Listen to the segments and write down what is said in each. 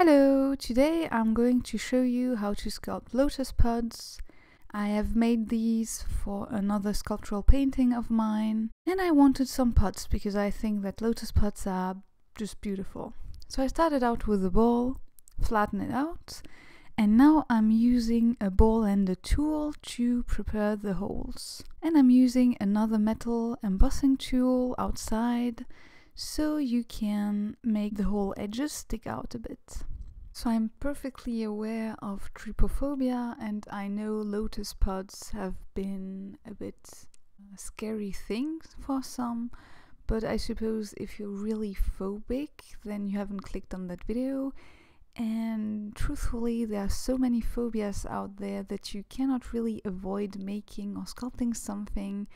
Hello, today I'm going to show you how to sculpt lotus pods. I have made these for another sculptural painting of mine, and I wanted some pods because I think that lotus pods are just beautiful. So I started out with a ball, flatten it out, and now I'm using a ball and a tool to prepare the holes. And I'm using another metal embossing tool outside, so you can make the whole edges stick out a bit. So I'm perfectly aware of trypophobia, and I know lotus pods have been a bit scary things for some, but I suppose if you're really phobic, then you haven't clicked on that video. And truthfully, there are so many phobias out there that you cannot really avoid making or sculpting something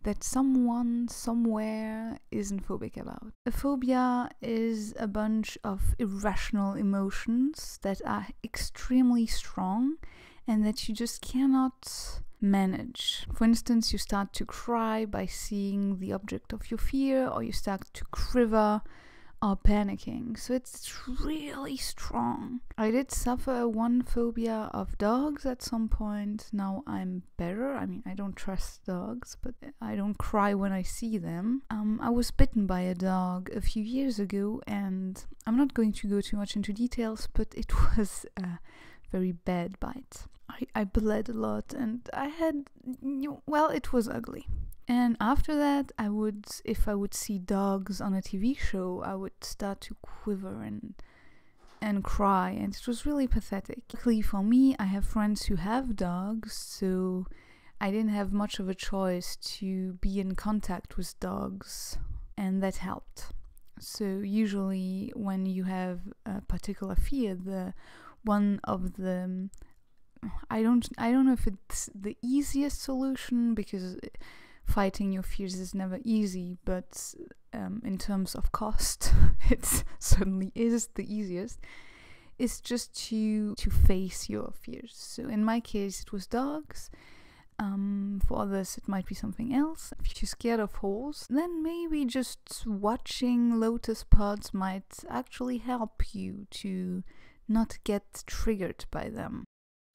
that someone somewhere isn't phobic about. A phobia is a bunch of irrational emotions that are extremely strong and that you just cannot manage. For instance, you start to cry by seeing the object of your fear, or you start to quiver or panicking. So it's really strong. I did suffer one phobia of dogs at some point. Now I'm better. I mean, I don't trust dogs, but I don't cry when I see them. I was bitten by a dog a few years ago, and I'm not going to go too much into details, but it was a very bad bite. I bled a lot, and I had, well, it was ugly. And after that, if I would see dogs on a TV show, I would start to quiver and cry, and it was really pathetic. Luckily for me, I have friends who have dogs, so I didn't have much of a choice to be in contact with dogs, and that helped. So usually when you have a particular fear, I don't know if it's the easiest solution, because fighting your fears is never easy, but in terms of cost, it certainly is the easiest. It's just to face your fears. So in my case, it was dogs. For others, it might be something else. If you're scared of holes, then maybe just watching lotus pods might actually help you to not get triggered by them.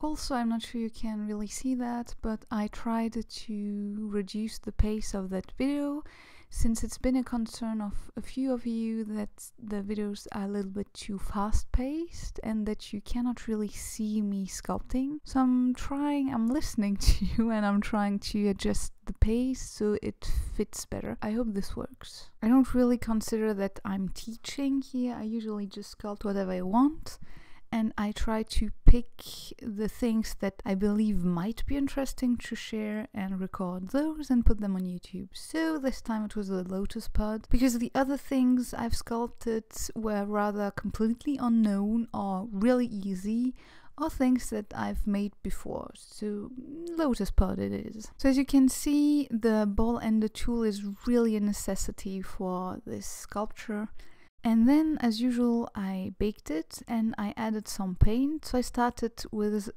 Also, I'm not sure you can really see that, but I tried to reduce the pace of that video, since it's been a concern of a few of you that the videos are a little bit too fast-paced and that you cannot really see me sculpting. So I'm listening to you, and I'm trying to adjust the pace so it fits better. I hope this works. I don't really consider that I'm teaching here. I usually just sculpt whatever I want, and I try to pick the things that I believe might be interesting to share and record those and put them on YouTube. So this time it was the lotus pod, because the other things I've sculpted were rather completely unknown or really easy, or things that I've made before. So lotus pod it is. So as you can see, the ball and the tool is really a necessity for this sculpture. And then, as usual, I baked it and I added some paint. So I started with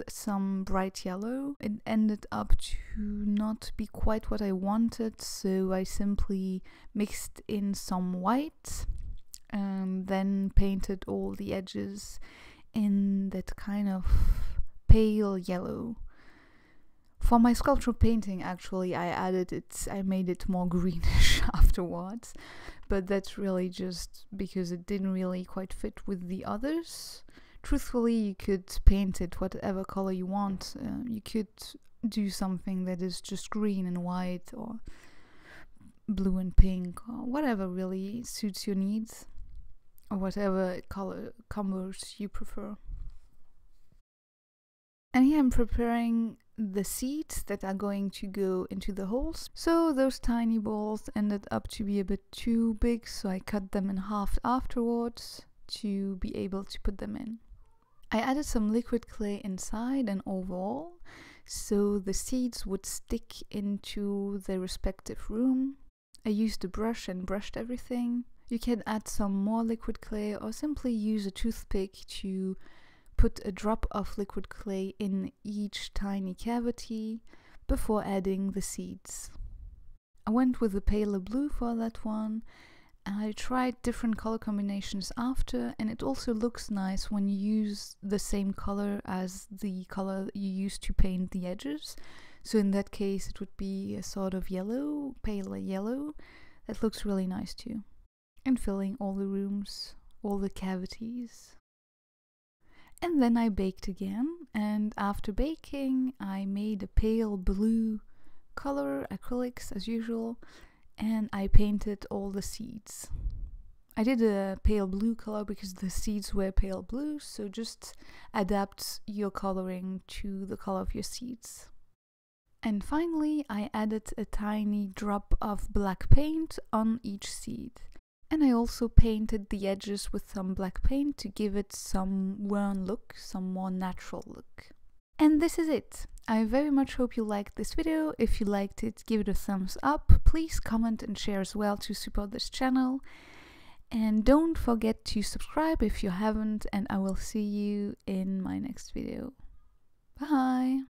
some bright yellow. It ended up to not be quite what I wanted, so I simply mixed in some white and then painted all the edges in that kind of pale yellow. For my sculptural painting, actually, I made it more greenish afterwards, but that's really just because it didn't really quite fit with the others. Truthfully, you could paint it whatever color you want. You could do something that is just green and white, or blue and pink, or whatever really suits your needs, or whatever color combos you prefer. And here I'm preparing the seeds that are going to go into the holes. So those tiny balls ended up to be a bit too big, so I cut them in half afterwards to be able to put them in. I added some liquid clay inside and overall, so the seeds would stick into their respective room. I used a brush and brushed everything. You can add some more liquid clay, or simply use a toothpick to put a drop of liquid clay in each tiny cavity before adding the seeds. I went with the paler blue for that one, I tried different color combinations after, and it also looks nice when you use the same color as the color you use to paint the edges. So in that case it would be a sort of yellow, paler yellow. That looks really nice too. And filling all the rooms, all the cavities. And then I baked again, and after baking I made a pale blue color, acrylics as usual, and I painted all the seeds. I did a pale blue color because the seeds were pale blue, so just adapt your coloring to the color of your seeds. And finally I added a tiny drop of black paint on each seed. And I also painted the edges with some black paint to give it some worn look, some more natural look. And this is it. I very much hope you liked this video. If you liked it, give it a thumbs up. Please comment and share as well to support this channel. And don't forget to subscribe if you haven't, and I will see you in my next video. Bye!